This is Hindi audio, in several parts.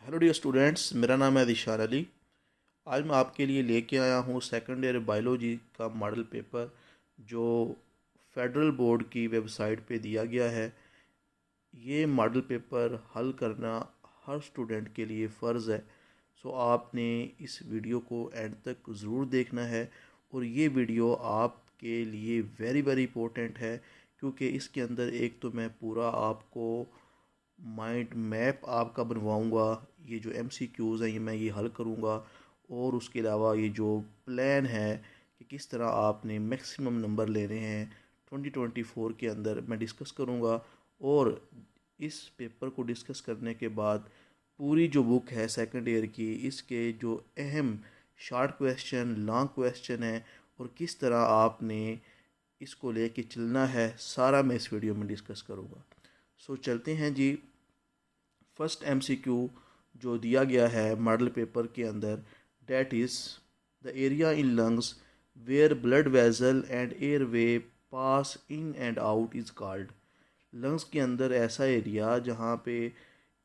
हेलो डियर स्टूडेंट्स, मेरा नाम है दिशार अली। आज मैं आपके लिए लेके आया हूँ सेकंड ईयर बायोलॉजी का मॉडल पेपर जो फेडरल बोर्ड की वेबसाइट पे दिया गया है। ये मॉडल पेपर हल करना हर स्टूडेंट के लिए फ़र्ज़ है। सो आपने इस वीडियो को एंड तक ज़रूर देखना है और ये वीडियो आपके लिए वेरी वेरी इंपॉर्टेंट है, क्योंकि इसके अंदर एक तो मैं पूरा आपको माइंड मैप आपका बनवाऊंगा। ये जो एमसीक्यूज़ हैं ये हल करूंगा, और उसके अलावा ये जो प्लान है कि किस तरह आपने मैक्सिमम नंबर लेने हैं 2024 के अंदर, मैं डिस्कस करूंगा। और इस पेपर को डिस्कस करने के बाद पूरी जो बुक है सेकंड ईयर की, इसके जो अहम शॉर्ट क्वेश्चन, लॉन्ग क्वेश्चन है और किस तरह आपने इसको लेके चलना है, सारा मैं इस वीडियो में डिस्कस करूँगा। सो चलते हैं जी। फर्स्ट एमसीक्यू जो दिया गया है मॉडल पेपर के अंदर, that is the area in lungs where blood vessel and airway pass in and out is called. Lungs के अंदर ऐसा एरिया जहाँ पे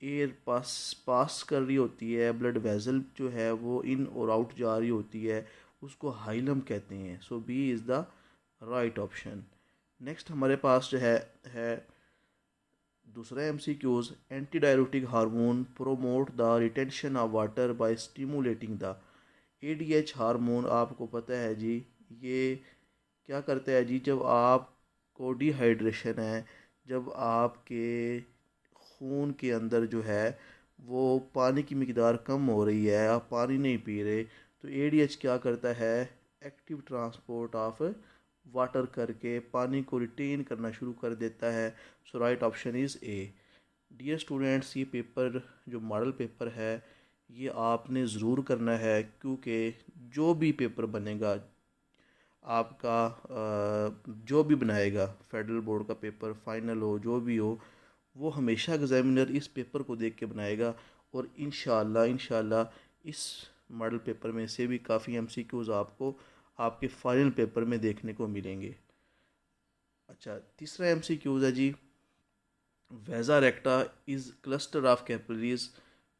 एयर पास पास कर रही होती है, ब्लड वेजल जो है वो इन और आउट जा रही होती है, उसको हाइलम कहते हैं। So B is the right option. Next हमारे पास जो है दूसरा MCQs, anti diuretic hormone promote the retention of water by stimulating the. ADH hormone आपको पता है जी, ये क्या करता है जी, जब आपको डिहाइड्रेशन है, जब आपके खून के अंदर जो है वो पानी की मिकदार कम हो रही है, आप पानी नहीं पी रहे, तो एडीएच क्या करता है, एक्टिव ट्रांसपोर्ट ऑफ वाटर करके पानी को रिटेन करना शुरू कर देता है। So right option is A. Dear students, ये पेपर जो मॉडल पेपर है ये आपने ज़रूर करना है, क्योंकि जो भी पेपर बनेगा आपका, जो भी बनाएगा फेडरल बोर्ड का पेपर, फाइनल हो जो भी हो, वो हमेशा एग्जामिनर इस पेपर को देख के बनाएगा। और इंशाल्लाह इस मॉडल पेपर में से भी काफ़ी एमसीक्यूज़ आपको आपके फाइनल पेपर में देखने को मिलेंगे। अच्छा, तीसरा एमसीक्यूज़ है जी, vasa recta is cluster of capillaries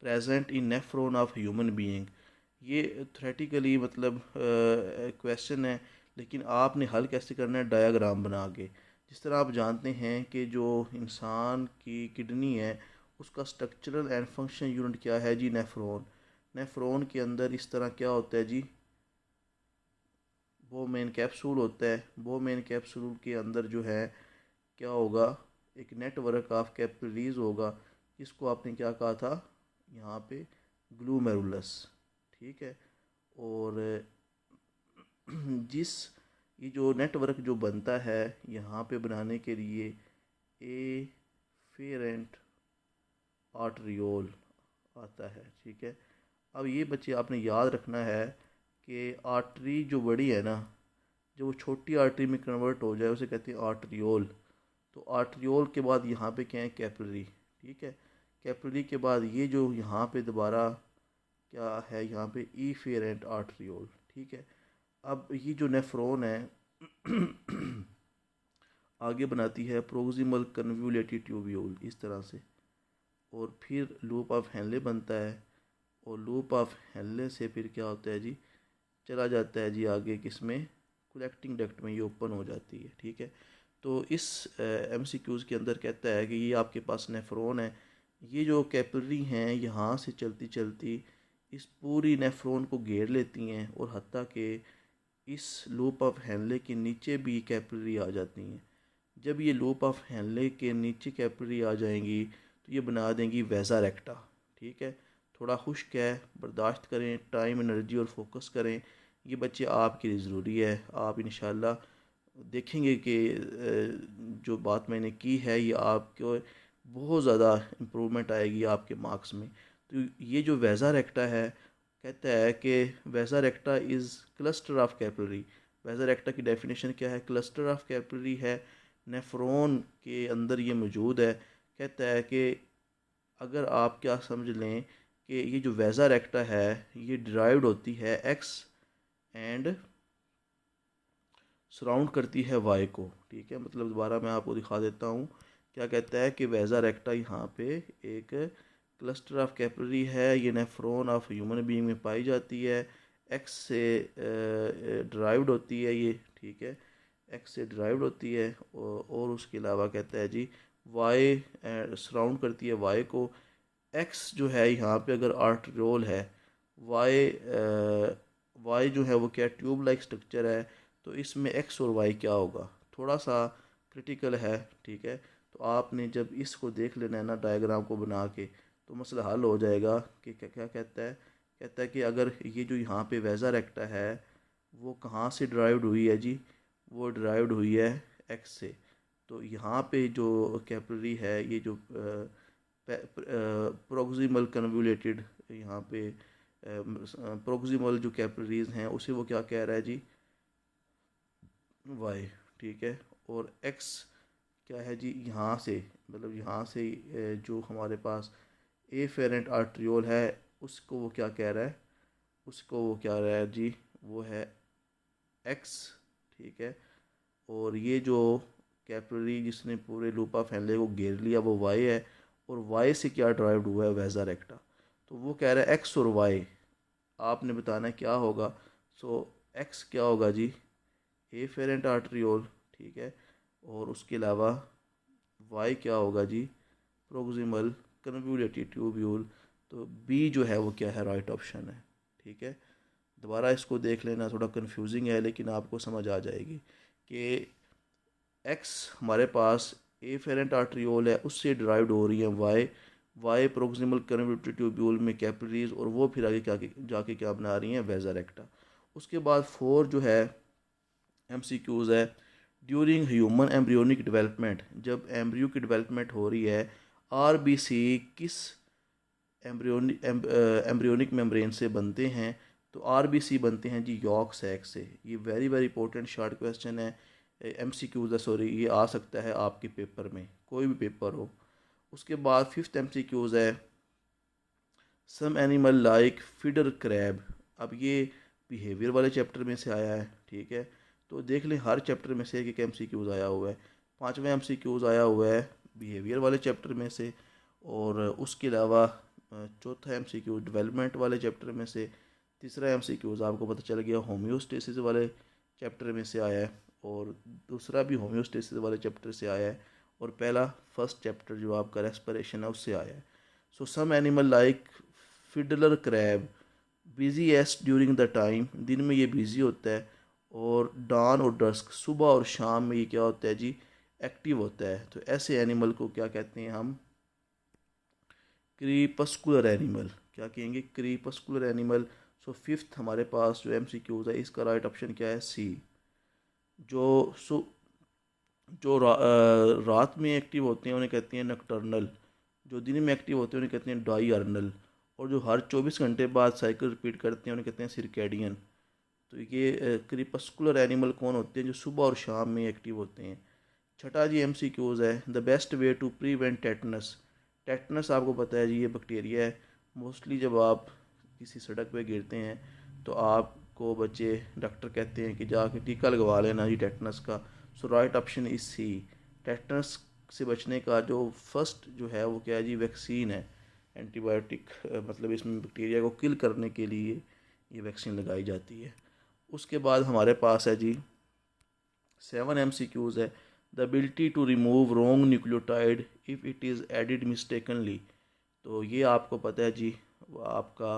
present in nephron of human being. ये थ्योरेटिकली मतलब क्वेश्चन है, लेकिन आपने हल कैसे करना है, डायग्राम बना के। जिस तरह आप जानते हैं कि जो इंसान की किडनी है उसका स्ट्रक्चरल एंड फंक्शन यूनिट क्या है जी, नेफ्रॉन। नेफ्रॉन के अंदर इस तरह क्या होता है जी, वो मेन कैप्सूल होता है। वो मेन कैप्सूल के अंदर जो है क्या होगा, एक नेटवर्क ऑफ कैपिलरीज होगा, जिसको आपने क्या कहा था यहाँ पे, ग्लूमेरुलस। ठीक है। और जिस ये जो नेटवर्क जो बनता है यहाँ पे बनाने के लिए ए फेरेंट आर्टरियोल आता है। ठीक है। अब ये बच्चे आपने याद रखना है कि आर्टरी जो बड़ी है ना, जब वो छोटी आर्टरी में कन्वर्ट हो जाए उसे कहते हैं आर्टरियोल। तो आर्टरियोल के बाद यहाँ पे क्या है, कैपिलरी। ठीक है। कैपिलरी के बाद ये जो यहाँ पे दोबारा क्या है, यहाँ पे ई फेरेंट आर्टरियोल। ठीक है। अब ये जो नेफ्रॉन है आगे बनाती है प्रोक्सिमल कन्व्यूलेटेड ट्यूब्यूल इस तरह से, और फिर लूप ऑफ हेनले बनता है, और लूप ऑफ हेनले से फिर क्या होता है जी, चला जाता है जी आगे किसमें, कलेक्टिंग डक्ट में ये ओपन हो जाती है। ठीक है। तो इस एमसीक्यूज़ के अंदर कहता है कि ये आपके पास नेफ्रॉन है, ये जो कैपिलरी हैं यहाँ से चलती चलती इस पूरी नेफ्रॉन को घेर लेती हैं, और हत्ता के इस लूप ऑफ हेनले के नीचे भी कैपिलरी आ जाती हैं। जब ये लूप ऑफ हेनले के नीचे कैपिलरी आ जाएंगी तो ये बना देंगी वेजा रेक्टा। ठीक है। थोड़ा खुश्क है, बर्दाश्त करें, टाइम, एनर्जी और फोकस करें। ये बच्चे आपके लिए ज़रूरी है। आप इंशाल्लाह देखेंगे कि जो बात मैंने की है ये आपको बहुत ज़्यादा इम्प्रूवमेंट आएगी आपके मार्क्स में। तो ये जो वेजा रेक्टा है, कहता है कि vasa recta is cluster of capillary. Vasa recta की डेफिनेशन क्या है, क्लस्टर ऑफ कैपिलरी है, नेफ्रॉन के अंदर ये मौजूद है। कहता है कि अगर आप क्या समझ लें कि ये जो वेजा रेक्टा है ये डिराइव्ड होती है एक्स एंड सराउंड करती है वाई को। ठीक है। मतलब दोबारा मैं आपको दिखा देता हूँ। क्या कहता है कि वेजा रेक्टा यहाँ पे एक क्लस्टर ऑफ कैपिलरी है, ये नेफ्रॉन ऑफ ह्यूमन बीइंग में पाई जाती है, एक्स से ड्राइव्ड होती है ये, ठीक है, एक्स से ड्राइव्ड होती है। और उसके अलावा कहता है जी वाई सराउंड करती है वाई को। एक्स जो है यहाँ पे अगर आर्टरियोल है, वाई वाई जो है वो क्या ट्यूब लाइक स्ट्रक्चर है, तो इसमें एक्स और वाई क्या होगा, थोड़ा सा क्रिटिकल है, ठीक है। तो आपने जब इसको देख लेना है ना डायग्राम को बना के, तो मसला हल हो जाएगा कि क्या क्या कहता है कि अगर ये जो यहाँ पे वेजा रेक्टा है वो कहाँ से ड्राइव्ड हुई है जी, वो ड्राइव्ड हुई है एक्स से। तो यहाँ पे जो कैपिलरी है ये जो प्रोक्सिमल कन्वोल्यूटेड, यहाँ पे प्रोक्सिमल जो कैपिलरीज हैं उसे वो क्या कह रहा है जी, वाई, ठीक है। और एक्स क्या है जी, यहाँ से मतलब यहाँ से जो हमारे पास एफेरेंट आर्ट्रियोल है उसको वो क्या कह रहा है, उसको वो क्या रहा है जी, वो है एक्स, ठीक है। और ये जो कैपिलरी जिसने पूरे लूपा फैले को घेर लिया वो वाई है, और वाई से क्या ड्राइव्ड हुआ है वेजा रेक्टा। तो वो कह रहा है एक्स और वाई, आपने बताना है क्या होगा। सो एक्स क्या होगा जी, एफेरेंट आर्ट्रियोल, ठीक है। और उसके अलावा वाई क्या होगा जी, प्रोक्सिमल कन्वोल्यूटेड ट्यूब्यूल। तो बी जो है वो क्या है, राइट ऑप्शन है, ठीक है। दोबारा इसको देख लेना, थोड़ा कंफ्यूजिंग है लेकिन आपको समझ आ जाएगी कि एक्स हमारे पास एफेरेंट आर्ट्रियोल है उससे ड्राइव्ड हो रही है why, why proximal convoluted tubule में कैपिलरीज, और वो फिर आगे क्या जाके क्या बना रही हैं, वेजा रेक्टा। उसके बाद 4 जो है MCQs है, ड्यूरिंग ह्यूमन एम्ब्रियोनिक डेवलपमेंट, जब एम्ब्रियो की डेवलपमेंट हो रही है RBC किस एम्ब्रियोनिक मेम्ब्रेन से बनते हैं, तो RBC बनते हैं जी यॉर्क सैक से। ये very very important short question है, MCQs है सॉरी, ये आ सकता है आपके पेपर में, कोई भी पेपर हो। उसके बाद 5th MCQs है, some animal like feeder crab. अब ये बिहेवियर वाले चैप्टर में से आया है, ठीक है। तो देख लें हर चैप्टर में से एक MCQs आया हुआ है। 5वां MCQs आया हुआ है बिहेवियर वाले चैप्टर में से, और उसके अलावा चौथा MCQ डेवलपमेंट वाले चैप्टर में से, तीसरा MCQs आपको पता चल गया होम्योस्टेसिस वाले चैप्टर में से आया है, और दूसरा भी होम्योस्टेसिस वाले चैप्टर से आया है, और पहला फर्स्ट चैप्टर जो आपका रेस्पिरेशन है उससे आया है। So some animal like fiddler crab busiest during the time, दिन में ये बिजी होता है, और डान और डस्क सुबह और शाम में ये क्या होता है जी, एक्टिव होता है। तो ऐसे एनिमल को क्या कहते हैं हम, क्रीपस्कुलर एनिमल, क्या कहेंगे, क्रीपस्कुलर एनिमल। सो 5th हमारे पास जो MCQs है इसका राइट ऑप्शन क्या है, सी। जो सु जो रात में एक्टिव होते हैं उन्हें कहते हैं नक्टर्नल, जो दिन में एक्टिव होते हैं उन्हें कहते हैं डाईअर्नल, और जो हर 24 घंटे बाद साइकिल रिपीट करते हैं उन्हें कहते हैं सिरकैडियन। तो ये क्रिपस्कुलर एनिमल कौन होते हैं, जो सुबह और शाम में एक्टिव होते हैं। छठा जी MCQs है, the best way to prevent tetanus. Tetanus आपको पता है जी ये बैक्टीरिया है, मोस्टली जब आप किसी सड़क पे गिरते हैं तो आपको बच्चे डॉक्टर कहते हैं कि जाके टीका लगवा लेना जी टेटनस का। So right option is C. Tetanus से बचने का जो फर्स्ट जो है वो क्या है जी, वैक्सीन है, एंटीबायोटिक, मतलब इसमें बैक्टीरिया को किल करने के लिए ये वैक्सीन लगाई जाती है। उसके बाद हमारे पास है जी 7 MCQs है, the ability to remove wrong nucleotide if it is added mistakenly. तो ये आपको पता है जी, वो आपका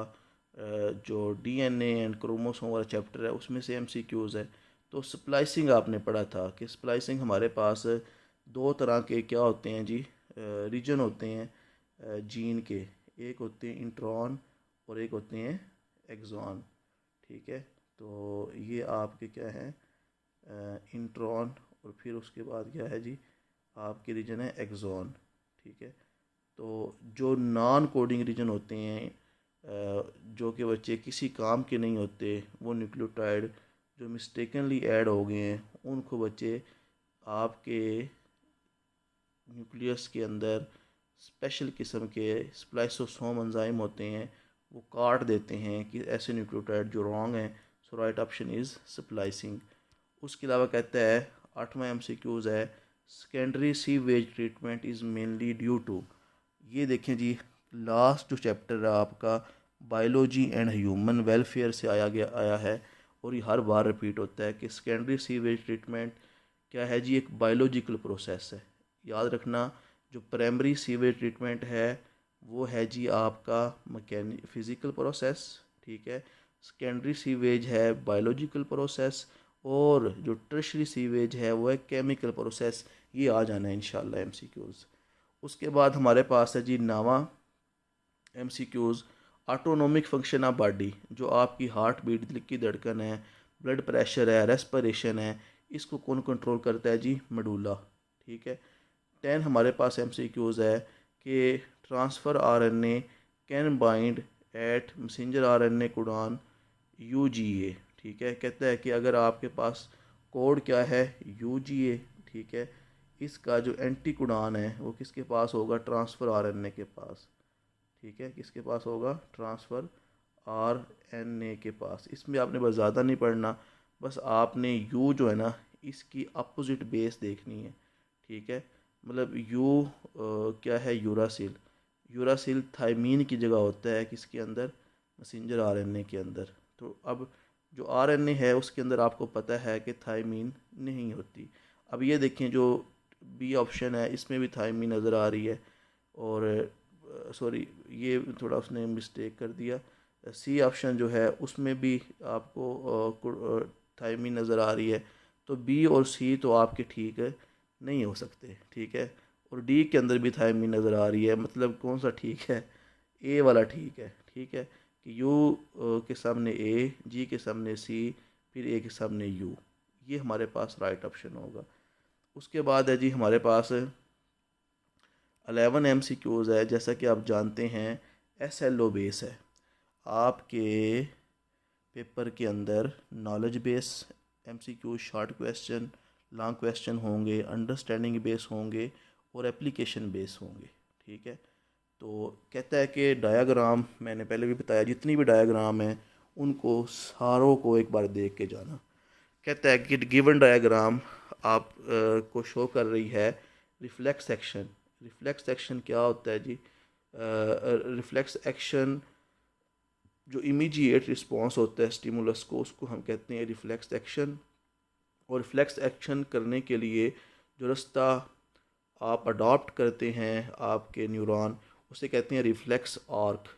जो DNA एंड क्रोमोसोम वाला चैप्टर है उसमें से MCQs है। तो स्प्लाइसिंग आपने पढ़ा था कि स्प्लाइसिंग हमारे पास 2 तरह के क्या होते हैं जी, रीजन होते हैं जीन के, एक होते हैं इंट्रॉन और एक होते हैं एक्सॉन, ठीक है। तो ये आपके क्या हैं, इंट्रॉन, और फिर उसके बाद क्या है जी, आपके रीजन है एक्सॉन, ठीक है। तो जो नॉन कोडिंग रीजन होते हैं, जो कि बच्चे किसी काम के नहीं होते, वो न्यूक्लियोटाइड जो मिस्टेकनली ऐड हो गए हैं उनको बच्चे आपके न्यूक्लियस के अंदर स्पेशल किस्म के स्प्लाइसोसोम एंजाइम होते हैं, वो काट देते हैं कि ऐसे न्यूक्लियोटाइड जो रॉन्ग हैं। So right option is splicing. उसके अलावा कहता है 8वां MCQs है, secondary sewage treatment is mainly due to. ये देखें जी, लास्ट जो चैप्टर है आपका बायोलॉजी एंड ह्यूमन वेलफेयर से आया है, और ये हर बार रिपीट होता है कि सेकेंडरी सीवेज ट्रीटमेंट क्या है जी, एक बायोलॉजिकल प्रोसेस है। याद रखना, जो प्राइमरी सीवेज ट्रीटमेंट है वो है जी आपका फिज़िकल प्रोसेस, ठीक है। सेकेंडरी सीवेज है बायोलॉजिकल प्रोसेस, और जो टर्शरी सीवेज है वो है केमिकल प्रोसेस। ये आ जाना है इंशाल्लाह एमसीक्यूज़। उसके बाद हमारे पास है जी नावा MCQs. Autonomic function of body, जो आपकी हार्ट बीट, दिल की धड़कन है, ब्लड प्रेशर है, रेस्पिरेशन है, इसको कौन कंट्रोल करता है जी, मेडुला, ठीक है। 10 हमारे पास एमसीक्यूज़ है कि transfer RNA can bind at messenger RNA codon UGA, ठीक है। कहता है कि अगर आपके पास कोड क्या है, यूजीए, ठीक है, इसका जो एंटी कोडॉन है वो किसके पास होगा, ट्रांसफ़र आरएनए के पास, ठीक है। किसके पास होगा, ट्रांसफ़र आरएनए के पास। इसमें आपने बस ज़्यादा नहीं पढ़ना, बस आपने यू जो है ना इसकी अपोजिट बेस देखनी है, ठीक है। मतलब यू क्या है, यूरासिल। यूरासिल थायमीन की जगह होता है किसके अंदर, मैसेंजर आरएनए के अंदर। तो अब जो आरएनए है उसके अंदर आपको पता है कि थायमीन नहीं होती। अब ये देखें, जो बी ऑप्शन है इसमें भी थायमीन नज़र आ रही है, और सॉरी ये थोड़ा उसने मिस्टेक कर दिया। सी ऑप्शन जो है उसमें भी आपको थायमीन नज़र आ रही है। तो बी और सी तो आपके ठीक है नहीं हो सकते, ठीक है। और डी के अंदर भी थायमीन नज़र आ रही है, मतलब कौन सा ठीक है, ए वाला ठीक है, ठीक है। कि यू के सामने ए, जी के सामने सी, फिर ए के सामने यू, ये हमारे पास राइट ऑप्शन होगा। उसके बाद है जी हमारे पास 11 एमसीक्यूज़ है। जैसा कि आप जानते हैं एसएलओ बेस है आपके पेपर के अंदर। Knowledge base MCQ, short question, long question होंगे, अंडरस्टैंडिंग बेस होंगे, और एप्लीकेशन बेस होंगे, ठीक है। तो कहता है कि डायाग्राम, मैंने पहले भी बताया, जितनी भी डायाग्राम है उनको सारों को एक बार देख के जाना। कहता है कि गिवन डायाग्राम आप को शो कर रही है रिफ्लेक्स एक्शन। रिफ्लेक्स एक्शन क्या होता है जी, रिफ्लेक्स एक्शन जो इमीडिएट रिस्पॉन्स होता है स्टिमुलस को, उसको हम कहते हैं रिफ्लेक्स एक्शन। और रिफ्लेक्स एक्शन करने के लिए जो रास्ता आप अडॉप्ट करते हैं आपके न्यूरॉन, उसे कहते हैं रिफ्लेक्स आर्क।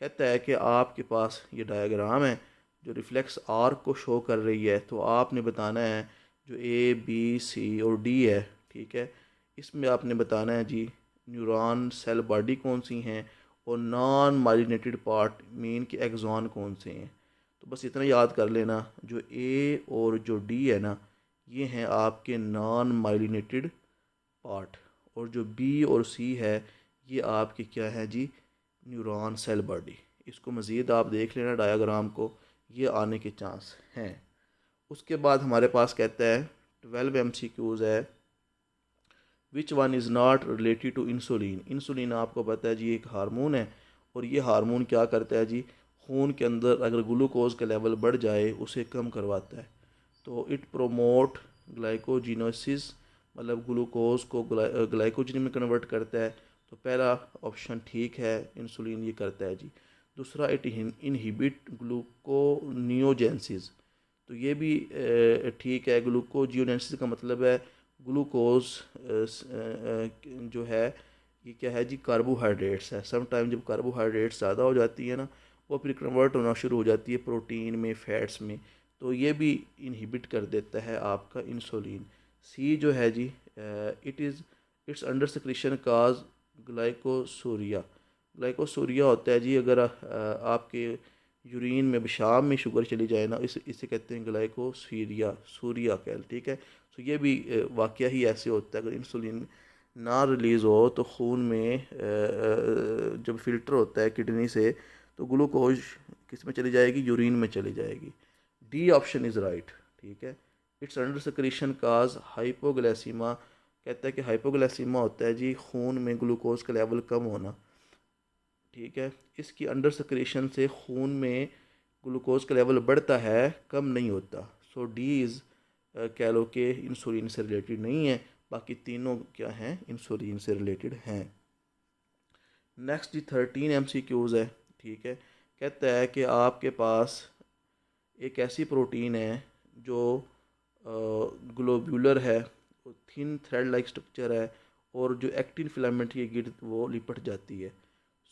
कहता है कि आपके पास ये डायग्राम है जो रिफ्लेक्स आर्क को शो कर रही है, तो आपने बताना है जो ए बी सी और डी है, ठीक है, इसमें आपने बताना है जी न्यूरॉन सेल बॉडी कौन सी हैं, और नॉन माइलिनेटेड पार्ट मीन के एक्सॉन कौन से हैं। तो बस इतना याद कर लेना, जो ए और जो डी है ना ये हैं आपके नॉन माइलिनेटेड पार्ट, और जो बी और सी है ये आपके क्या है जी, न्यूरॉन सेल बॉडी। इसको मज़ीद आप देख लेना डायग्राम को, ये आने के चांस हैं। उसके बाद हमारे पास कहता है 12 एमसीक्यूज़ है। Which one is not related to insulin. Insulin आपको पता है जी एक हार्मोन है, और ये हार्मोन क्या करता है जी, खून के अंदर अगर ग्लूकोज का लेवल बढ़ जाए उसे कम करवाता है। तो इट प्रोमोट ग्लाइकोजिनोसिस, मतलब ग्लूकोज को ग्लाइकोजन में कन्वर्ट करता है। तो पहला ऑप्शन ठीक है, इंसुलिन ये करता है जी। दूसरा, इट इनहिबिट ग्लूकोनियोजेंसिस, तो ये भी ठीक है। ग्लूकोजियोनेसिस का मतलब है ग्लूकोज जो है ये क्या है जी, कार्बोहाइड्रेट्स है। सम टाइम जब कार्बोहाइड्रेट्स ज़्यादा हो जाती है ना, वो फिर कन्वर्ट होना शुरू हो जाती है प्रोटीन में, फैट्स में, तो ये भी इनहिबिट कर देता है आपका इंसुलिन। सी जो है जी, it's under secretion cause glycosuria. Glycosuria होता है जी अगर आपके यूरिन में, पेशाब में शुगर चली जाए ना, इसे कहते हैं ग्लाइकोसीरिया, सूरिया कैल, ठीक है। तो ये भी वाक़या ही ऐसे होता है, अगर इंसुलिन ना रिलीज़ हो तो खून में जब फिल्टर होता है किडनी से, तो ग्लूकोज किस में चली जाएगी, यूरिन में चली जाएगी। डी ऑप्शन इज़ राइट, ठीक है। इट्स अंडर सिक्रीशन काज हाइपोग्लाइसीमा। कहता है कि हाइपोग्लाइसीमा होता है जी खून में ग्लूकोज का लेवल कम होना, ठीक है। इसकी अंडर सिक्रीशन से खून में ग्लूकोज का लेवल बढ़ता है, कम नहीं होता। सो डी इज़ कह लो कि इंसुलिन से रिलेटेड नहीं है, बाकी तीनों क्या हैं, इंसुलिन से रिलेटेड हैं। नेक्स्ट जी 13 MCQs है, ठीक है। कहता है कि आपके पास एक ऐसी प्रोटीन है जो ग्लोब्यूलर है, थिन थ्रेड लाइक स्ट्रक्चर है, और जो एक्टिन फिलामेंट के गिर्द वो लिपट जाती है।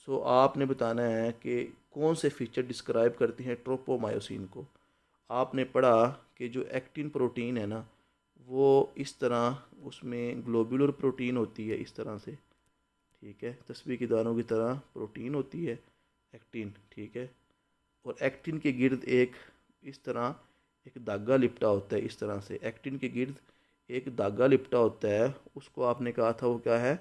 सो आपने बताना है कि कौन से फीचर डिस्क्राइब करते हैं ट्रोपोमायोसिन को। आपने पढ़ा कि जो एक्टिन प्रोटीन है ना, वो इस तरह उसमें ग्लोब्यूलर प्रोटीन होती है इस तरह से, ठीक है, तस्बीह की दानों की तरह प्रोटीन होती है एक्टिन, ठीक है। और एक्टिन के गिर्द एक इस तरह एक धागा लिपटा होता है, इस तरह से एक्टिन के गिर्द एक धागा लिपटा होता है, उसको आपने कहा था वो क्या है,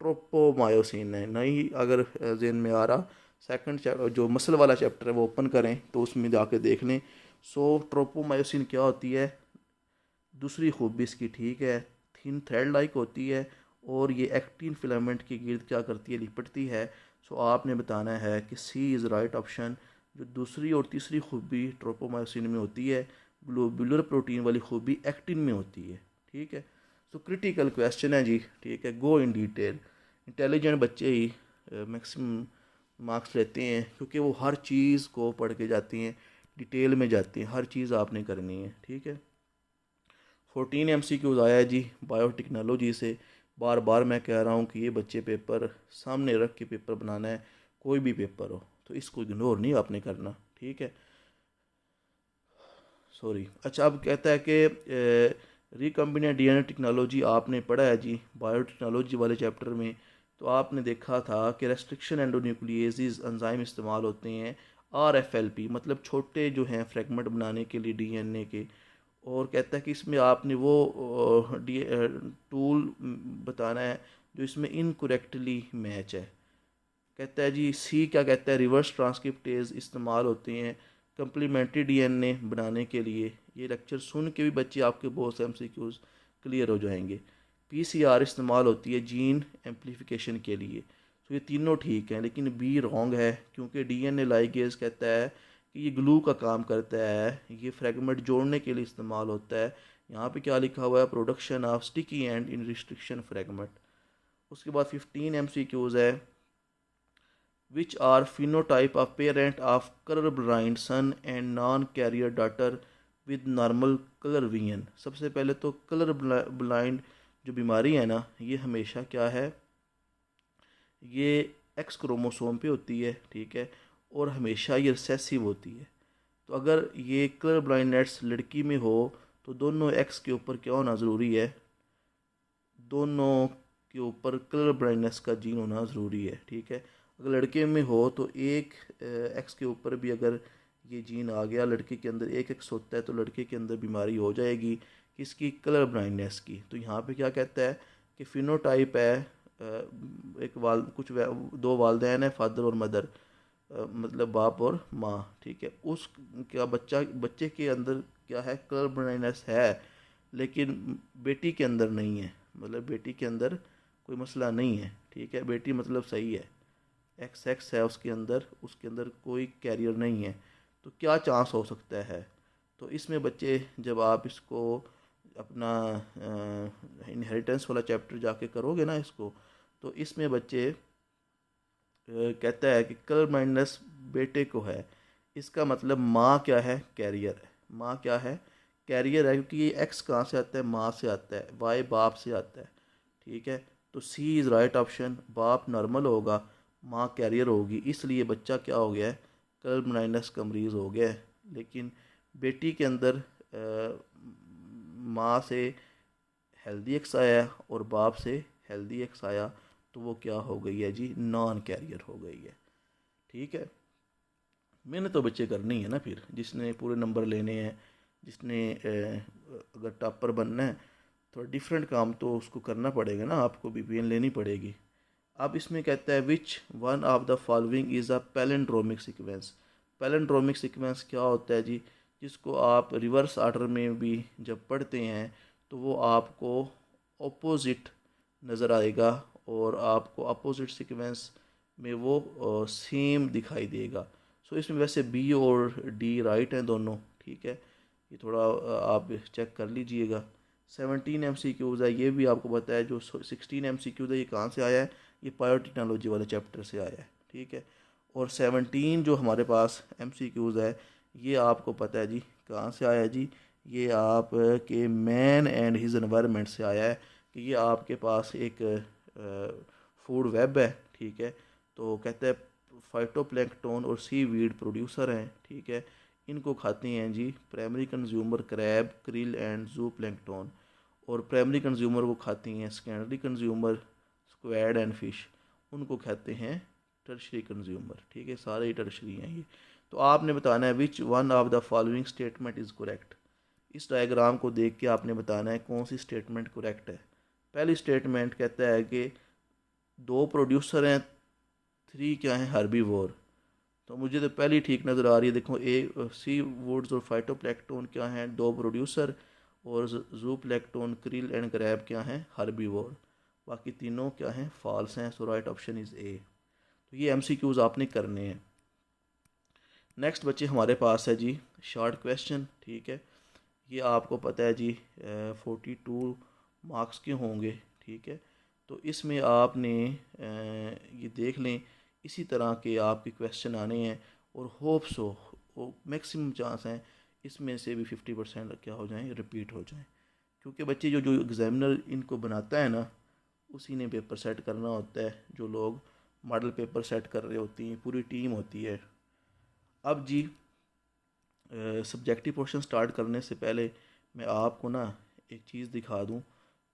ट्रोपोमायोसिन है। नहीं अगर जेन में आ रहा, सेकंड जो मसल वाला चैप्टर है वो ओपन करें तो उसमें जाके देख लें। सो ट्रोपोमायोसिन क्या होती है, दूसरी खूबी इसकी, ठीक है, थिन थ्रेड लाइक होती है और ये एक्टिन फिलामेंट के गिर्द क्या करती है, लिपटती है। सो आपने बताना है कि सी इज़ राइट ऑप्शन। जो दूसरी और तीसरी खूबी ट्रोपोमायोसिन में होती है, ग्लोबुलर प्रोटीन वाली खूबी एक्टिन में होती है, ठीक है। सो क्रिटिकल क्वेश्चन है जी, ठीक है, गो इन डिटेल। इंटेलिजेंट बच्चे ही मैक्सिमम मार्क्स लेते हैं क्योंकि वो हर चीज़ को पढ़ के जाती हैं, डिटेल में जाती हैं, हर चीज़ आपने करनी है, ठीक है। 14 MCQs आया है जी बायोटेक्नोलॉजी से। बार बार मैं कह रहा हूँ कि ये बच्चे पेपर सामने रख के पेपर बनाना है, कोई भी पेपर हो, तो इसको इग्नोर नहीं आपने करना, ठीक है। सॉरी, अच्छा अब कहता है कि रिकम्बिनेंट डीएनए टेक्नोलॉजी आपने पढ़ा है जी बायोटेक्नोलॉजी वाले चैप्टर में। तो आपने देखा था कि रेस्ट्रिक्शन एंडोन्यूक्लिएजेस एंजाइम इस्तेमाल होते हैं, RFLP मतलब छोटे जो हैं फ्रेगमेंट बनाने के लिए डीएनए के। और कहता है कि इसमें आपने वो टूल बताना है जो इसमें इनकरेक्टली मैच है। कहता है जी सी क्या कहता है, रिवर्स ट्रांसक्रिप्टेज इस्तेमाल होते हैं कम्प्लीमेंट्री डीएनए बनाने के लिए। ये लेक्चर सुन के भी बच्चे आपके बहुत से MCQs क्लियर हो जाएंगे। PCR इस्तेमाल होती है जीन एम्पलीफिकेशन के लिए। तो ये तीनों ठीक हैं, लेकिन बी रॉन्ग है क्योंकि डीएनए लाइगेज कहता है कि ये ग्लू का काम करता है, ये फ्रेगमेंट जोड़ने के लिए इस्तेमाल होता है। यहाँ पे क्या लिखा हुआ है, production of sticky and in restriction fragment. उसके बाद 15 MCQs है, which are phenotype of parent of color blind son and non carrier daughter with normal color vision। सबसे पहले तो कलर ब्लाइंड जो बीमारी है ना, ये हमेशा क्या है, ये एक्स क्रोमोसोम पे होती है, ठीक है, और हमेशा ये रिसेसिव होती है। तो अगर ये कलर ब्लाइंडनेस लड़की में हो तो दोनों एक्स के ऊपर क्या होना ज़रूरी है, दोनों के ऊपर कलर ब्लाइंडनेस का जीन होना ज़रूरी है, ठीक है। अगर लड़के में हो तो एक एक्स के ऊपर भी अगर ये जीन आ गया, लड़के के अंदर एक एक्स होता है तो लड़के के अंदर बीमारी हो जाएगी किसकी, कलर ब्लाइंडनेस की। तो यहाँ पे क्या कहता है कि फिनोटाइप है, एक दो वालदैन है, फादर और मदर, मतलब बाप और माँ, ठीक है। उस क्या बच्चे के अंदर क्या है, कलर ब्लाइंडनेस है, लेकिन बेटी के अंदर नहीं है, मतलब बेटी के अंदर कोई मसला नहीं है, ठीक है, बेटी मतलब सही है, एक्स एक्स है उसके अंदर, उसके अंदर कोई कैरियर नहीं है। तो क्या चांस हो सकता है, तो इसमें बच्चे जब आप इसको अपना इनहेरिटेंस वाला चैप्टर जाके करोगे ना इसको, तो इसमें बच्चे कहता है कि कलर ब्लाइंडनेस बेटे को है, इसका मतलब माँ क्या है, कैरियर है, माँ क्या है, कैरियर है, क्योंकि ये एक्स कहाँ से आता है, माँ से आता है, वाई बाप से आता है, ठीक है। तो सी इज़ राइट ऑप्शन, बाप नॉर्मल होगा, माँ कैरियर होगी, इसलिए बच्चा क्या हो गया है, कलर ब्लाइंडनेस का मरीज़ हो गया है। लेकिन बेटी के अंदर माँ से हेल्दी एक्स आया और बाप से हेल्दी एक्स आया, तो वो क्या हो गई है जी, नॉन कैरियर हो गई है, ठीक है। मैंने तो बच्चे करनी है ना, फिर जिसने पूरे नंबर लेने हैं, जिसने अगर टॉपर बनना है, थोड़ा डिफरेंट काम तो उसको करना पड़ेगा ना, आपको BPN लेनी पड़ेगी। अब इसमें कहता है which one of the following is a palindromic sequence. Palindromic sequence क्या होता है जी, जिसको आप रिवर्स ऑर्डर में भी जब पढ़ते हैं तो वो आपको ऑपोजिट नज़र आएगा, और आपको अपोजिट सीक्वेंस में वो सेम दिखाई देगा। सो इसमें वैसे बी और डी राइट हैं दोनों, ठीक है, ये थोड़ा आप चेक कर लीजिएगा। 17 MCQs है, ये भी आपको बताया, जो 16 MCQs है ये कहाँ से आया है, ये बायोटेक्नोलॉजी वाले चैप्टर से आया है, ठीक है। और 17 जो हमारे पास MCQs है, ये आपको पता है जी कहाँ से आया है जी, ये आप के मैन एंड हिज एनवायरनमेंट से आया है कि ये आपके पास एक फूड वेब है, ठीक है। तो कहते हैं फाइटोप्लैंक्टन और सी वीड प्रोड्यूसर हैं, ठीक है। इनको खाती हैं जी primary consumer crab, krill and zooplankton, और प्राइमरी कंज्यूमर को खाती हैं secondary consumer squid and fish, उनको खाते हैं टर्शरी कंज्यूमर, ठीक है। सारे ही टर्शरी हैं ये। तो आपने बताना है which one of the following statement is correct. इस डायग्राम को देख के आपने बताना है कौन सी स्टेटमेंट करेक्ट है। पहली स्टेटमेंट कहता है कि 2 प्रोड्यूसर हैं, 3 क्या हैं हर्बीवोर। तो मुझे तो पहली ठीक नज़र आ रही है, देखो सी वुड्स और फाइटोप्लैंक्टन क्या हैं 2 प्रोड्यूसर, और जू प्लैंक्टन, क्रिल एंड क्रैब क्या हैं हर्बीवोर। बाकी तीनों क्या हैं फॉल्स हैं, सो राइट ऑप्शन इज़ ए। तो ये MCQs आपने करने हैं। नेक्स्ट बच्चे हमारे पास है जी शॉर्ट क्वेश्चन, ठीक है। ये आपको पता है जी 42 मार्क्स के होंगे, ठीक है। तो इसमें आपने ये देख लें इसी तरह के आपके क्वेश्चन आने हैं, और होप सो मैक्सिमम चांस हैं इसमें से भी 50% क्या हो जाएं, रिपीट हो जाएं। क्योंकि बच्चे जो जो एग्ज़ामिनर इनको बनाता है ना, उसी ने पेपर सेट करना होता है। जो लोग मॉडल पेपर सेट कर रहे होती हैं पूरी टीम होती है। अब जी सब्जेक्टिव पोर्शन स्टार्ट करने से पहले मैं आपको ना एक चीज़ दिखा दूं,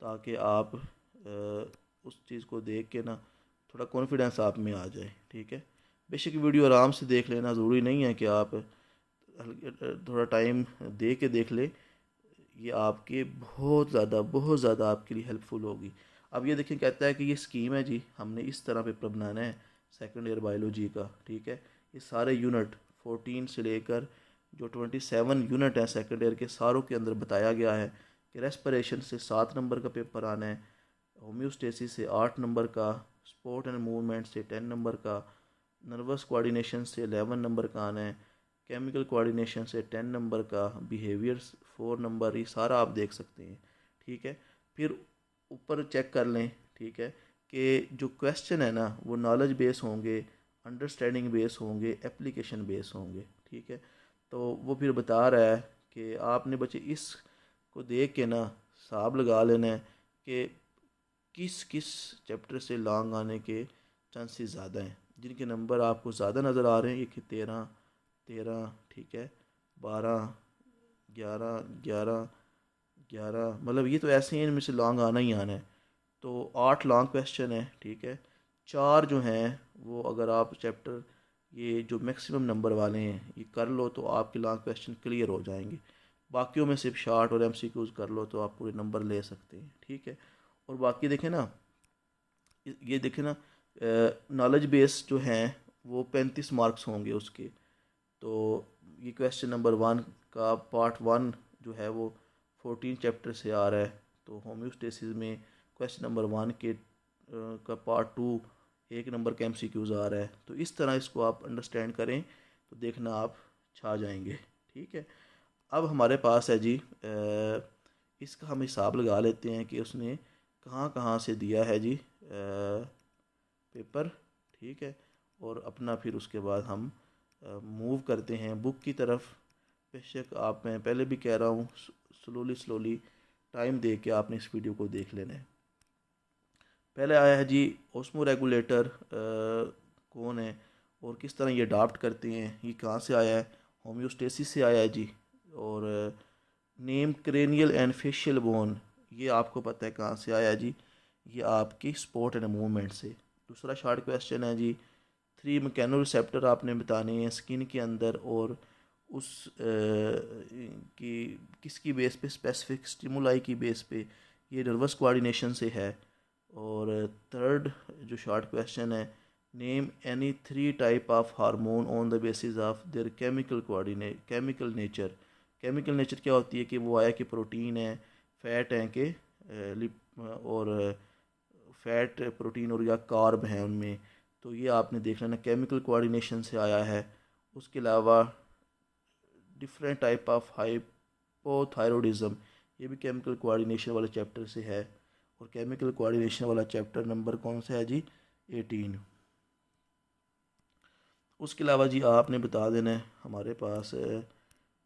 ताकि आप उस चीज़ को देख के ना थोड़ा कॉन्फिडेंस आप में आ जाए, ठीक है। बेशक वीडियो आराम से देख लेना, ज़रूरी नहीं है कि आप थोड़ा टाइम दे के देख ले। ये आपके बहुत ज़्यादा आपके लिए हेल्पफुल होगी। अब ये देखिए कहता है कि ये स्कीम है जी, हमने इस तरह पेपर बनाना है सेकेंड ईयर बायोलॉजी का, ठीक है। ये सारे यूनिट 14 से लेकर जो 27 यूनिट हैं सेकेंड ईयर के, सारों के अंदर बताया गया है कि रेस्पिरेशन से 7 नंबर का पेपर आना है, होम्योस्टेसिस से 8 नंबर का, स्पोर्ट एंड मूवमेंट से 10 नंबर का, नर्वस कोऑर्डिनेशन से 11 नंबर का आना है, केमिकल कोऑर्डिनेशन से 10 नंबर का, बिहेवियर्स 4 नंबर, ये सारा आप देख सकते हैं, ठीक है। फिर ऊपर चेक कर लें, ठीक है, कि जो क्वेश्चन है ना वो नॉलेज बेस होंगे, अंडरस्टैंडिंग बेस होंगे, एप्लीकेशन बेस होंगे, ठीक है। तो वो फिर बता रहा है कि आपने बच्चे इस को देख के ना हिसाब लगा लेना है कि किस किस चैप्टर से लॉन्ग आने के चांसेस ज़्यादा हैं। जिनके नंबर आपको ज़्यादा नज़र आ रहे हैं, ये कि 13, ठीक है, 12, 11, 11, 11, मतलब ये तो ऐसे ही इनमें से लॉन्ग आना ही आना है। तो 8 लॉन्ग क्वेश्चन है, ठीक है। 4 जो हैं वो अगर आप चैप्टर ये जो मैक्सिमम नंबर वाले हैं ये कर लो तो आपके लॉन्ग क्वेश्चन क्लियर हो जाएंगे। बाकियों में सिर्फ शॉर्ट और MCQs कर लो तो आप पूरे नंबर ले सकते हैं, ठीक है। और बाकी देखें ना, ये देखें ना नॉलेज बेस जो हैं वो 35 मार्क्स होंगे उसके। तो ये क्वेश्चन नंबर 1 का पार्ट 1 जो है वो 14 चैप्टर से आ रहा है। तो होम्योस्टेसिस में क्वेश्चन नंबर 1 के का पार्ट 2 1 नंबर का MCQs आ रहा है। तो इस तरह इसको आप अंडरस्टैंड करें तो देखना आप छा जाएंगे, ठीक है। अब हमारे पास है जी इसका हम हिसाब लगा लेते हैं कि उसने कहाँ कहाँ से दिया है जी पेपर, ठीक है। और अपना फिर उसके बाद हम मूव करते हैं बुक की तरफ। बेशक आप, मैं पहले भी कह रहा हूँ, स्लोली टाइम दे के आपने इस वीडियो को देख लेना है। पहले आया है जी ओस्मो रेगुलेटर कौन है और किस तरह ये अडाप्ट करते हैं, ये कहाँ से आया है, होम्योस्टेसिस से आया है जी। और name cranial and facial bone, ये आपको पता है कहाँ से आया है जी, ये आपकी स्पोर्ट एंड मूवमेंट से। दूसरा शॉर्ट क्वेश्चन है जी 3 मैकेनो रिसेप्टर आपने बताने हैं स्किन के अंदर, और उस की किसकी बेस पे, स्पेसिफिक स्टिमुलाई की बेस पे ये नर्वस कोऑर्डिनेशन से है। और थर्ड जो शॉर्ट क्वेश्चन है, name any 3 type of hormone on the basis of their chemical nature. Chemical nature क्या होती है कि वो आया कि प्रोटीन है, फैट है कि और फैट, प्रोटीन और या कार्ब हैं उनमें। तो ये आपने देख लेना, केमिकल कोऑर्डिनेशन से आया है। उसके अलावा डिफरेंट टाइप ऑफ हाइपोथायरॉयडिज्म, ये भी केमिकल कोऑर्डिनेशन वाले चैप्टर से है। और केमिकल कोऑर्डिनेशन वाला चैप्टर नंबर कौन सा है जी, 18। उसके अलावा जी आपने बता देना है हमारे पास।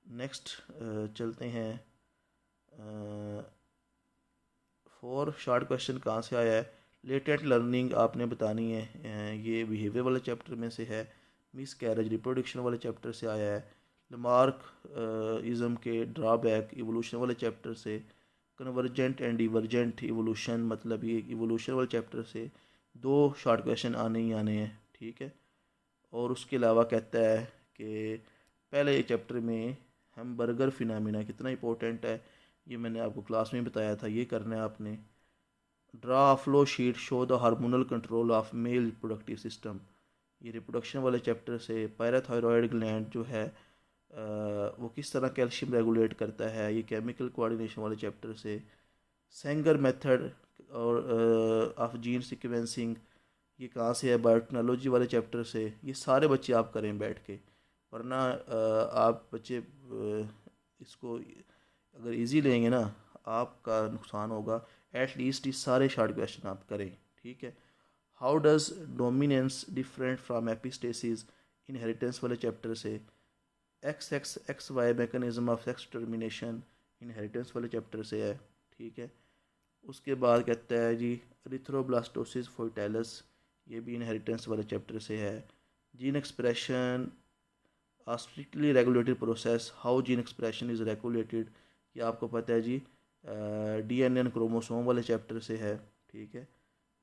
नेक्स्ट चलते हैं। 4 शॉर्ट क्वेश्चन कहाँ से आया है। लेटेंट लर्निंग आपने बतानी है, ये बिहेवियर वाले चैप्टर में से है। मिस कैरेज रिप्रोडक्शन वाले चैप्टर से आया है। लमार्क इज़म के ड्रॉबैक इवोल्यूशन वाले चैप्टर से। कन्वर्जेंट एंड डिवर्जेंट इवोल्यूशन, मतलब ये इवोल्यूशन वाले चैप्टर से 2 शॉर्ट क्वेश्चन आने ही आने हैं, ठीक है। और उसके अलावा कहता है कि पहले चैप्टर में हैमबर्गर फिनोमेना कितना इंपॉर्टेंट है, ये मैंने आपको क्लास में बताया था, ये करना है आपने। Draw flow sheet show the hormonal control of male reproductive system, ये रिप्रोडक्शन वाले चैप्टर से। पैराथायरॉयड ग्लैंड जो है वो किस तरह कैल्शियम रेगुलेट करता है, ये केमिकल कोऑर्डिनेशन वाले चैप्टर से। सेंगर मेथड और ऑफ जीन सीक्वेंसिंग, ये कहाँ से है, बायोटेक्नोलॉजी वाले चैप्टर से। ये सारे बच्चे आप करें बैठ के, वरना आप बच्चे इसको अगर इजी लेंगे ना आपका नुकसान होगा। एटलीस्ट ये सारे शॉर्ट क्वेश्चन आप करें, ठीक है। How does dominance different from epistasis, inheritance वाले चैप्टर से। X X X Y mechanism of sex termination, inheritance वाले चैप्टर से है, ठीक है। उसके बाद कहता है जी रिथ्रोब्लास्टोसिस फोइटेलस, ये भी इनहेरिटेंस वाले चैप्टर से है। Gene expression a strictly regulated process, how gene expression is regulated, ये आपको पता है जी डीएनए एंड क्रोमोसोम वाले चैप्टर से है, ठीक है।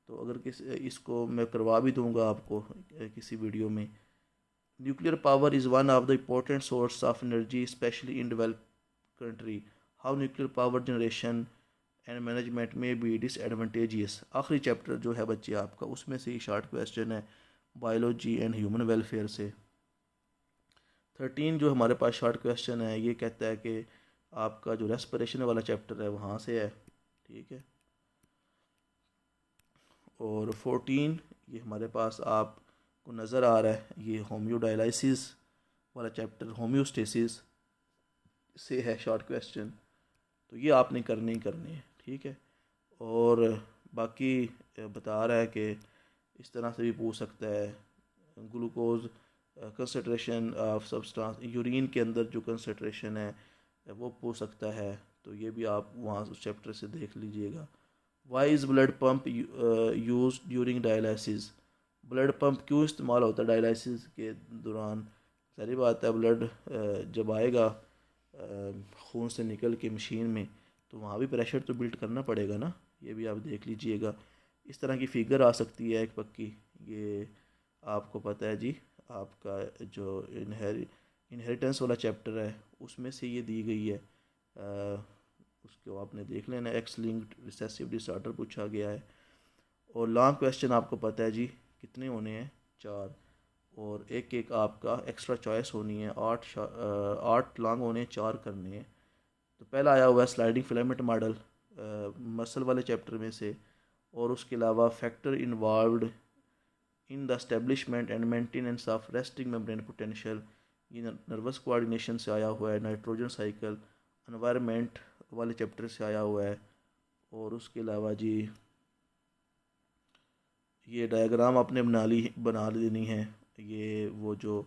तो अगर इसको मैं करवा भी दूंगा आपको किसी वीडियो में। Nuclear power is one of the important source of energy specially in develop country, how nuclear power generation and management में बी डिसएडवांटेजियस। आखिरी चैप्टर जो है बच्चे आपका, उसमें से ही शॉर्ट क्वेश्चन है बायोलॉजी एंड ह्यूमन वेलफेयर से। 13 जो हमारे पास शॉर्ट क्वेश्चन है, ये कहता है कि आपका जो रेस्पिरेशन वाला चैप्टर है वहाँ से है, ठीक है। और 14 ये हमारे पास आपको नज़र आ रहा है, ये होम्योडायलिसिस वाला चैप्टर, होम्योस्टेसिस से है शॉर्ट क्वेश्चन। तो ये आपने करने ही करने हैं, ठीक है। और बाकी बता रहा है कि इस तरह से भी पूछ सकता है। Glucose concentration of substance, urine के अंदर जो कंसनट्रेशन है वो पूछ सकता है, तो ये भी आप वहाँ उस चैप्टर से देख लीजिएगा। Why is blood pump use during dialysis, blood pump क्यों इस्तेमाल होता है डायलिसिस के दौरान। सारी बात है, ब्लड जब आएगा खून से निकल के मशीन में, तो वहाँ भी प्रेशर तो बिल्ड करना पड़ेगा ना, ये भी आप देख लीजिएगा। इस तरह की फ़िगर आ सकती है एक पक्की, ये आपको पता है जी। आपका जो इनहेरिटेंस वाला चैप्टर है उसमें से ये दी गई है, उसको आपने देख लेना। एक्स लिंक्ड रिसेसिव डिसऑर्डर पूछा गया है। और लॉन्ग क्वेश्चन आपको पता है जी कितने होने हैं, 4। और एक एक आपका एक्स्ट्रा चॉइस होनी है, 8 लॉन्ग होने हैं, 4 करने हैं। तो पहला आया हुआ है स्लाइडिंग फिलामेंट मॉडल मसल वाले चैप्टर में से। और उसके अलावा factor involved in the establishment and maintenance of resting membrane potential, ये नर्वस कोऑर्डिनेशन से आया हुआ है। नाइट्रोजन साइकिल एनवायरनमेंट वाले चैप्टर से आया हुआ है। और उसके अलावा जी ये डायग्राम आपने बना देनी है, ये वो जो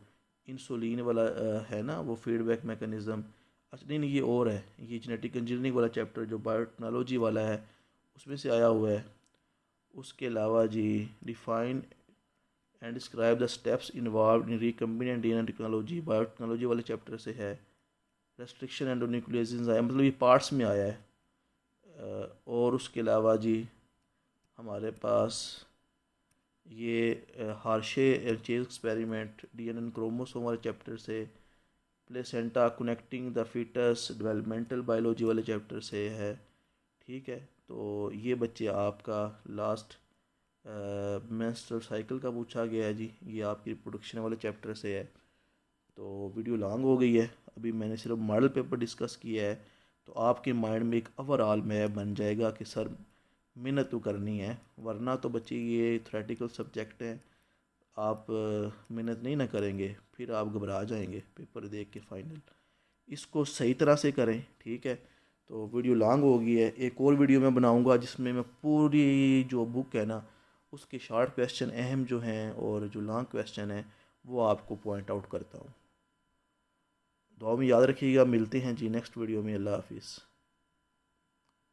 इंसुलिन वाला है ना, वो फीडबैक मैकेनिज़्म। अच्छा नहीं नहीं, ये और है, ये जेनेटिक इंजीनियरिंग वाला चैप्टर जो बायोटेक्नोलॉजी वाला है उसमें से आया हुआ है। उसके अलावा जी define and describe the steps involve in recombinant DNA technology, biotechnology वाले चैप्टर से है। रेस्ट्रिक्शन एंड न्यूक्लियोसिस आया, मतलब ये पार्ट्स में आया है। और उसके अलावा जी हमारे पास ये Hershey Chase experiment DNA chromosome वाले चैप्टर से। Placenta connecting the foetus developmental biology वाले चैप्टर से है, ठीक है। तो ये बच्चे आपका लास्ट मेंस्ट्रुअल साइकिल का पूछा गया है जी, ये आपकी रिप्रोडक्शन वाले चैप्टर से है। तो वीडियो लॉन्ग हो गई है, अभी मैंने सिर्फ मॉडल पेपर डिस्कस किया है। तो आपके माइंड में एक ओवरऑल मैप बन जाएगा कि सर मेहनत तो करनी है, वरना तो बच्चे ये थ्योरेटिकल सब्जेक्ट हैं, आप मेहनत नहीं ना करेंगे फिर आप घबरा जाएंगे पेपर देख के फाइनल। इसको सही तरह से करें, ठीक है। तो वीडियो लॉन्ग हो गई है, एक और वीडियो मैं बनाऊंगा जिसमें मैं पूरी जो बुक है ना उसके शॉर्ट क्वेश्चन अहम जो हैं और जो लॉन्ग क्वेश्चन हैं वो आपको पॉइंट आउट करता हूँ। दुआ में याद रखिएगा। मिलते हैं जी नेक्स्ट वीडियो में। अल्लाह हाफिज़।